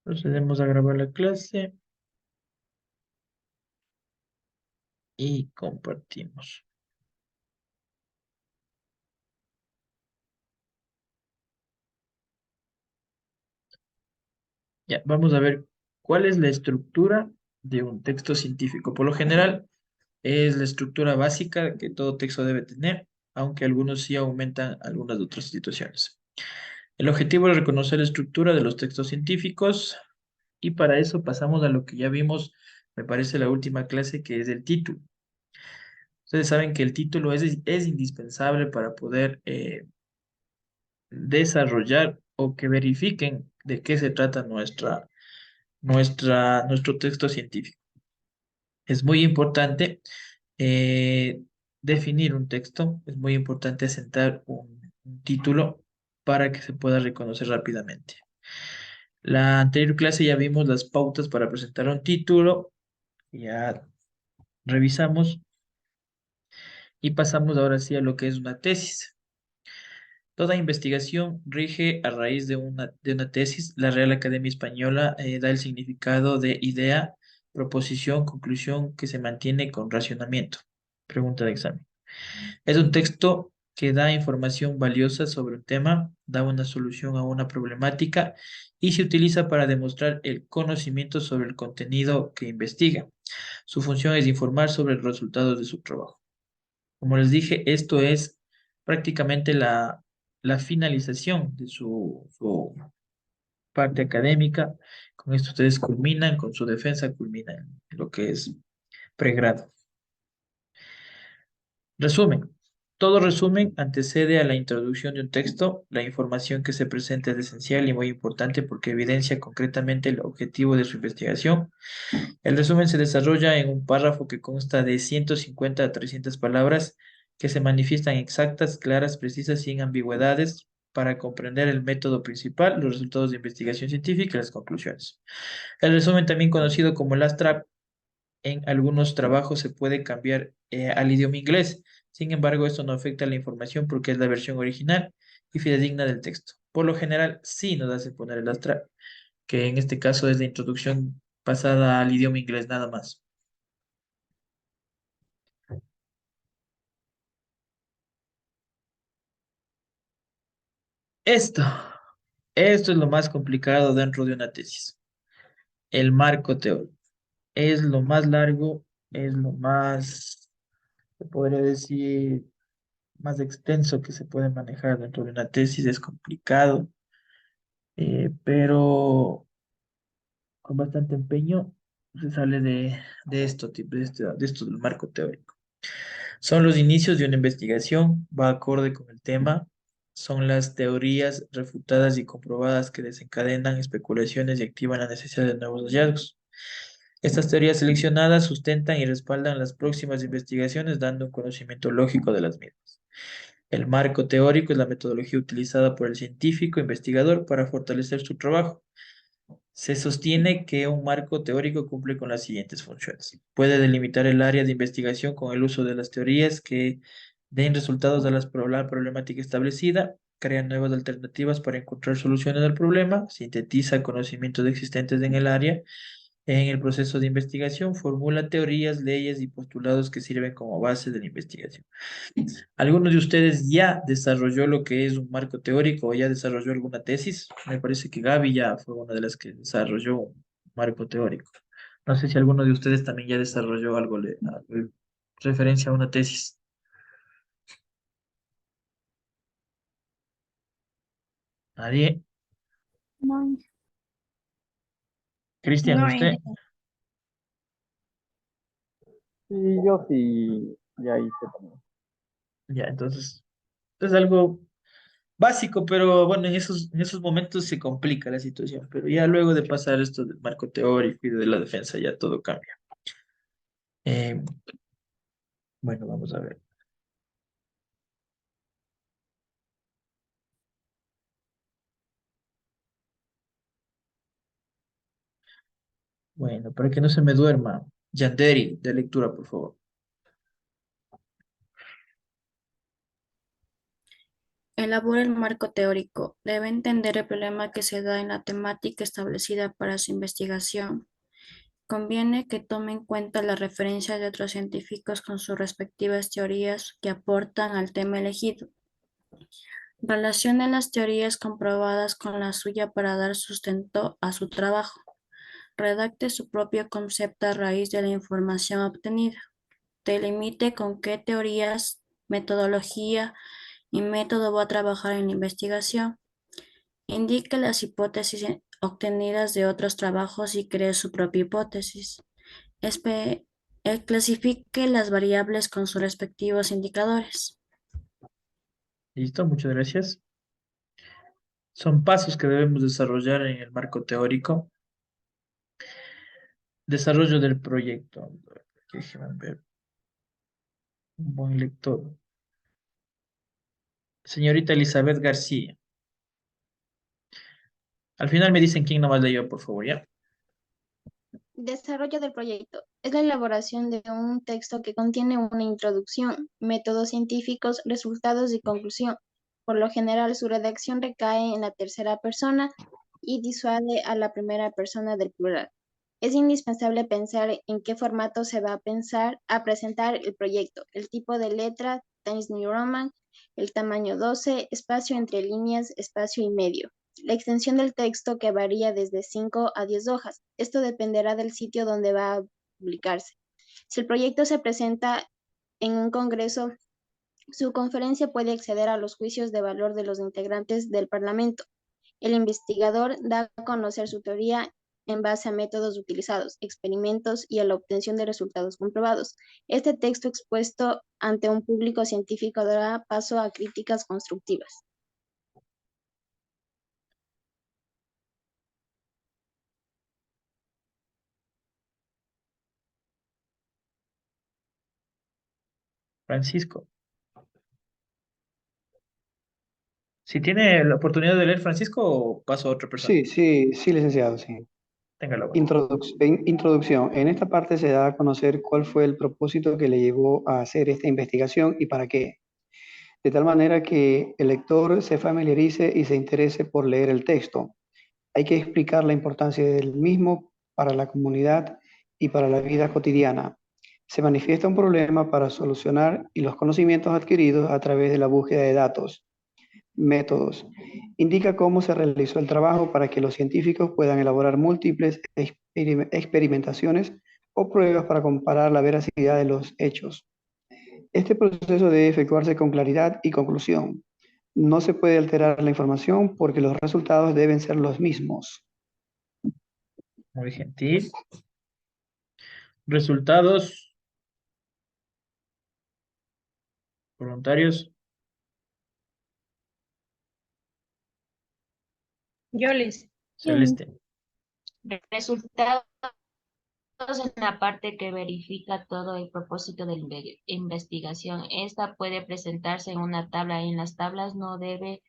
Procedemos a grabar la clase y compartimos. Ya, vamos a ver cuál es la estructura de un texto científico. Por lo general, es la estructura básica que todo texto debe tener, aunque algunos sí aumentan algunas otras situaciones. El objetivo es reconocer la estructura de los textos científicos y para eso pasamos a lo que ya vimos, me parece, la última clase, que es el título. Ustedes saben que el título es indispensable para poder desarrollar o que verifiquen de qué se trata nuestro texto científico. Es muy importante eh, definir un texto, es muy importante asentar un título para que se pueda reconocer rápidamente. La anterior clase ya vimos las pautas para presentar un título, ya revisamos y pasamos ahora sí a lo que es una tesis. Toda investigación rige a raíz de una tesis. La Real Academia Española da el significado de idea, proposición, conclusión que se mantiene con racionamiento. Pregunta de examen. Es un texto que da información valiosa sobre un tema, da una solución a una problemática y se utiliza para demostrar el conocimiento sobre el contenido que investiga. Su función es informar sobre los resultados de su trabajo. Como les dije, esto es prácticamente la finalización de su parte académica. Con esto ustedes culminan, con su defensa culminan lo que es pregrado. Resumen. Todo resumen antecede a la introducción de un texto. La información que se presenta es esencial y muy importante porque evidencia concretamente el objetivo de su investigación. El resumen se desarrolla en un párrafo que consta de 150 a 300 palabras que se manifiestan exactas, claras, precisas, sin ambigüedades para comprender el método principal, los resultados de investigación científica y las conclusiones. El resumen, también conocido como el abstract, en algunos trabajos se puede cambiar al idioma inglés. Sin embargo, esto no afecta a la información porque es la versión original y fidedigna del texto. Por lo general, sí nos hace poner el abstract, que en este caso es la introducción pasada al idioma inglés nada más. Esto, esto es lo más complicado dentro de una tesis. El marco teórico. Es lo más largo, es lo más, se podría decir, más extenso que se puede manejar dentro de una tesis. Es complicado, pero con bastante empeño se sale de esto, de esto del marco teórico. Son los inicios de una investigación, va acorde con el tema, son las teorías refutadas y comprobadas que desencadenan especulaciones y activan la necesidad de nuevos hallazgos. Estas teorías seleccionadas sustentan y respaldan las próximas investigaciones, dando un conocimiento lógico de las mismas. El marco teórico es la metodología utilizada por el científico investigador para fortalecer su trabajo. Se sostiene que un marco teórico cumple con las siguientes funciones. Puede delimitar el área de investigación con el uso de las teorías que den resultados a la problemática establecida, crea nuevas alternativas para encontrar soluciones al problema, sintetiza conocimientos existentes en el área, en el proceso de investigación, formula teorías, leyes y postulados que sirven como base de la investigación. ¿Alguno de ustedes ya desarrolló lo que es un marco teórico o ya desarrolló alguna tesis? Me parece que Gaby ya fue una de las que desarrolló un marco teórico. No sé si alguno de ustedes también ya desarrolló algo referencia a una tesis. Nadie. No, Cristian, no, usted. Sí, yo sí, ya hice también. Ya, entonces, es algo básico, pero bueno, en esos momentos se complica la situación. Pero ya luego de pasar esto del marco teórico y de la defensa, ya todo cambia. Eh, bueno, vamos a ver. Bueno, para que no se me duerma. Yanderi, de lectura, por favor. Elabora el marco teórico. Debe entender el problema que se da en la temática establecida para su investigación. Conviene que tome en cuenta las referencias de otros científicos con sus respectivas teorías que aportan al tema elegido. Relacione las teorías comprobadas con la suya para dar sustento a su trabajo. Redacte su propio concepto a raíz de la información obtenida. Delimite con qué teorías, metodología y método va a trabajar en la investigación. Indique las hipótesis obtenidas de otros trabajos y cree su propia hipótesis. Espe- Clasifique las variables con sus respectivos indicadores. Listo, muchas gracias. Son pasos que debemos desarrollar en el marco teórico. Desarrollo del proyecto. Déjenme ver. Un buen lector. Señorita Elizabeth García. Al final me dicen quién nomás leyó, por favor, ¿ya? Desarrollo del proyecto. Es la elaboración de un texto que contiene una introducción, métodos científicos, resultados y conclusión. Por lo general, su redacción recae en la tercera persona y disuade a la primera persona del plural. Es indispensable pensar en qué formato se va a presentar el proyecto, el tipo de letra, Times New Roman, el tamaño 12, espacio entre líneas, espacio y medio. La extensión del texto que varía desde 5 a 10 hojas. Esto dependerá del sitio donde va a publicarse. Si el proyecto se presenta en un congreso, su conferencia puede acceder a los juicios de valor de los integrantes del Parlamento. El investigador da a conocer su teoría en base a métodos utilizados, experimentos y a la obtención de resultados comprobados. Este texto expuesto ante un público científico dará paso a críticas constructivas. Francisco. Si tiene la oportunidad de leer Francisco, paso a otra persona. Sí, sí, sí, licenciado, sí. Téngala, bueno. Introducción. En esta parte se da a conocer cuál fue el propósito que le llevó a hacer esta investigación y para qué, de tal manera que el lector se familiarice y se interese por leer el texto. Hay que explicar la importancia del mismo para la comunidad y para la vida cotidiana. Se manifiesta un problema para solucionar y los conocimientos adquiridos a través de la búsqueda de datos. Métodos. Indica cómo se realizó el trabajo para que los científicos puedan elaborar múltiples experimentaciones o pruebas para comparar la veracidad de los hechos. Este proceso debe efectuarse con claridad y conclusión. No se puede alterar la información porque los resultados deben ser los mismos. Muy gentil. Resultados voluntarios. Yo les Celeste. resultados en la parte que verifica todo el propósito de la investigación. Esta puede presentarse en una tabla y en las tablas no debe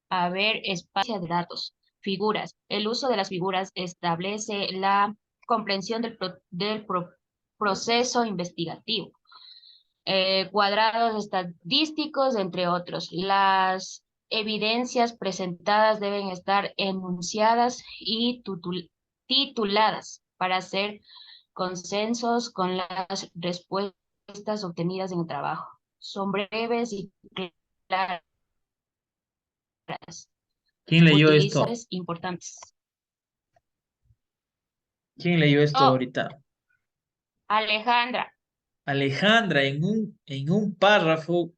haber espacio de datos. Figuras. El uso de las figuras establece la comprensión del proceso investigativo. Cuadrados estadísticos, entre otros. Las evidencias presentadas deben estar enunciadas y tituladas para hacer consensos con las respuestas obtenidas en el trabajo. Son breves y claras. ¿Quién leyó esto? Utilizadores importantes. ¿Quién leyó esto Oh, ahorita? Alejandra. Alejandra, en un párrafo,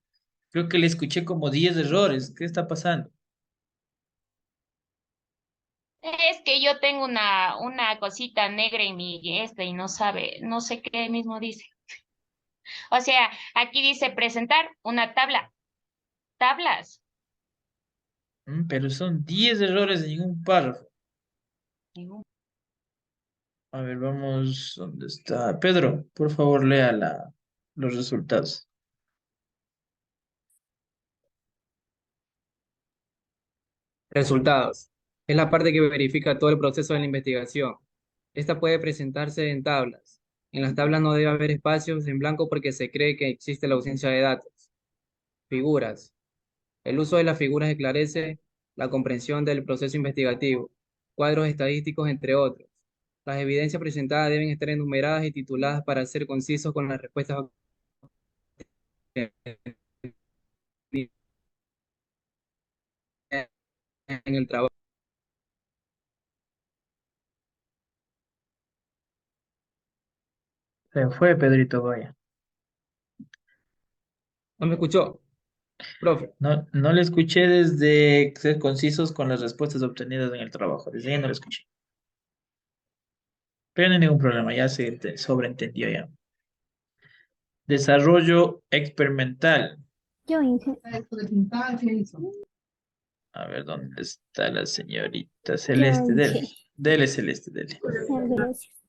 creo que le escuché como 10 errores. ¿Qué está pasando? Es que yo tengo una cosita negra en mi y no sabe, no sé qué mismo dice. O sea, aquí dice presentar una tabla. Tablas. Pero son 10 errores en un párrafo. Ningún- A ver, vamos, ¿dónde está? Pedro, por favor, lea los resultados. Resultados. Es la parte que verifica todo el proceso de la investigación. Esta puede presentarse en tablas. En las tablas no debe haber espacios en blanco porque se cree que existe la ausencia de datos. Figuras. El uso de las figuras esclarece la comprensión del proceso investigativo, cuadros estadísticos, entre otros. Las evidencias presentadas deben estar enumeradas y tituladas para ser concisos con las respuestas en el trabajo. Se fue Pedrito, vaya. ¿No me escuchó, profe? No, no le escuché desde ser concisos con las respuestas obtenidas en el trabajo. Desde ahí no le escuché. Pero no hay ningún problema, ya se sobreentendió ya. Desarrollo experimental. Yo, Inge. A ver, ¿dónde está la señorita Yo, Celeste? Dele, Inge. dele, Celeste, dele. Gracias.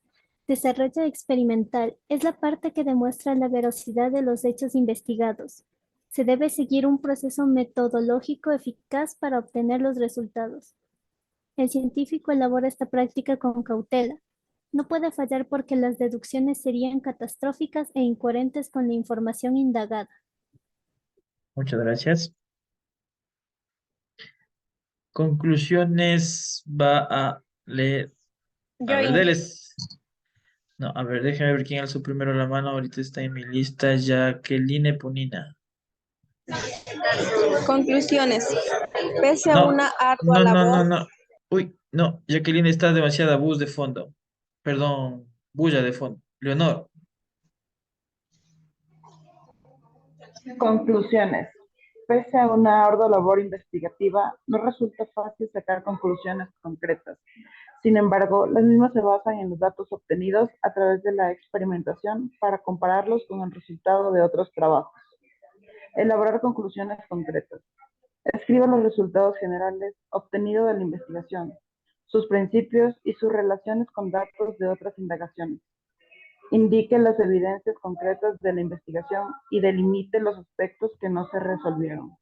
Desarrollo experimental es la parte que demuestra la veracidad de los hechos investigados. Se debe seguir un proceso metodológico eficaz para obtener los resultados. El científico elabora esta práctica con cautela. No puede fallar porque las deducciones serían catastróficas e incoherentes con la información indagada. Muchas gracias. Conclusiones va a leer. A Yo, ver, Inge. deles. No, a ver, déjame ver quién alzó primero la mano. Ahorita está en mi lista Jacqueline Punina. Conclusiones. Pese a No, una ardua no, no, no, labor, no. Uy, no, Jacqueline está demasiada bus de fondo. Perdón, bulla de fondo. Leonor, Conclusiones. Pese a una ardua labor investigativa, no resulta fácil sacar conclusiones concretas. Sin embargo, las mismas se basan en los datos obtenidos a través de la experimentación para compararlos con el resultado de otros trabajos. Elaborar conclusiones concretas. Escriba los resultados generales obtenidos de la investigación, sus principios y sus relaciones con datos de otras indagaciones. Indique las evidencias concretas de la investigación y delimite los aspectos que no se resolvieron.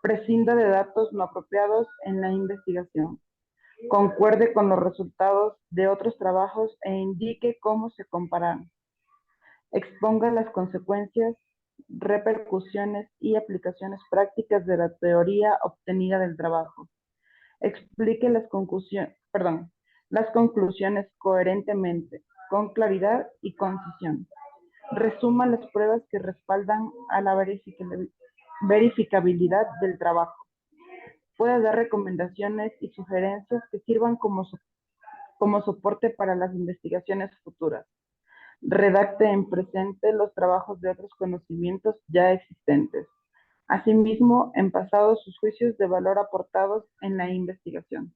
Prescinda de datos no apropiados en la investigación. Concuerde con los resultados de otros trabajos e indique cómo se comparan. Exponga las consecuencias, repercusiones y aplicaciones prácticas de la teoría obtenida del trabajo. Explique las conclusiones coherentemente, con claridad y concisión. Resuma las pruebas que respaldan a la verificabilidad del trabajo. Puede dar recomendaciones y sugerencias que sirvan como soporte para las investigaciones futuras. Redacte en presente los trabajos de otros conocimientos ya existentes. Asimismo, en pasado sus juicios de valor aportados en la investigación.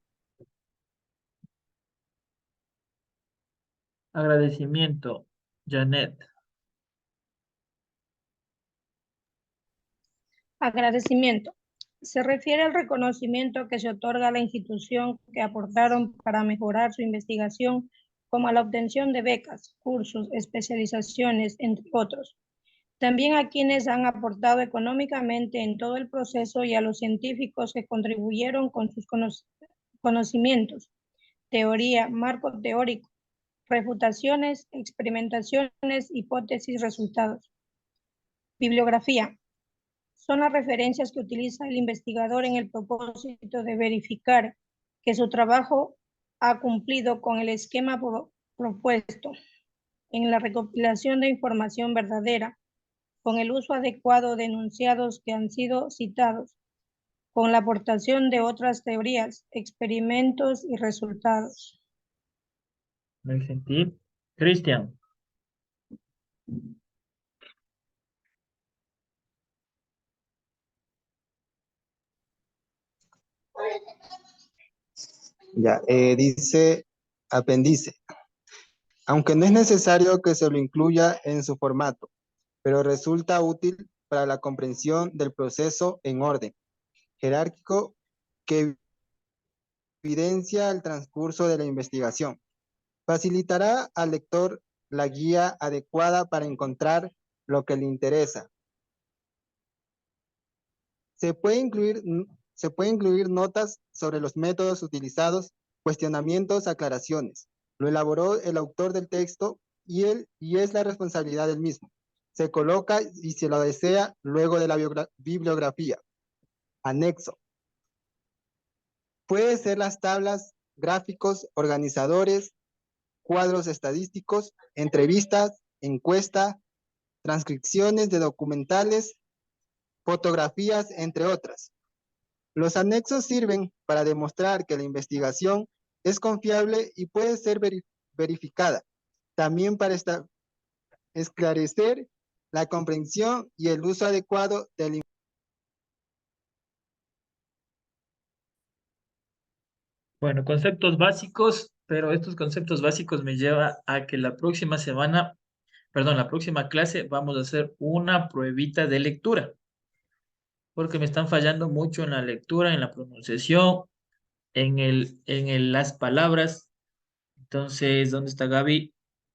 agradecimiento. Janet, agradecimiento. Se refiere al reconocimiento que se otorga a la institución que aportaron para mejorar su investigación, como a la obtención de becas, cursos, especializaciones, entre otros. También a quienes han aportado económicamente en todo el proceso y a los científicos que contribuyeron con sus conocimientos, teoría, marco teórico, refutaciones, experimentaciones, hipótesis, resultados. Bibliografía. Son las referencias que utiliza el investigador en el propósito de verificar que su trabajo ha cumplido con el esquema propuesto en la recopilación de información verdadera, con el uso adecuado de enunciados que han sido citados, con la aportación de otras teorías, experimentos y resultados. me sentí. Cristian, Ya, dice apéndice. Aunque no es necesario que se lo incluya en su formato, pero resulta útil para la comprensión del proceso en orden jerárquico que evidencia el transcurso de la investigación. Facilitará al lector la guía adecuada para encontrar lo que le interesa. Se puede incluir notas sobre los métodos utilizados, cuestionamientos, aclaraciones. Lo elaboró el autor del texto y es la responsabilidad del mismo. se coloca y se lo desea luego de la bibliografía. Anexo. Puede ser las tablas, gráficos, organizadores, cuadros estadísticos, entrevistas, encuesta, transcripciones de documentales, fotografías, entre otras. Los anexos sirven para demostrar que la investigación es confiable y puede ser verificada. También para esclarecer la comprensión y el uso adecuado del información. Bueno, conceptos básicos, pero estos conceptos básicos me lleva a que la próxima semana, perdón, la próxima clase vamos a hacer una pruebita de lectura, porque me están fallando mucho en la lectura, en la pronunciación, las palabras. Entonces, ¿dónde está Gaby?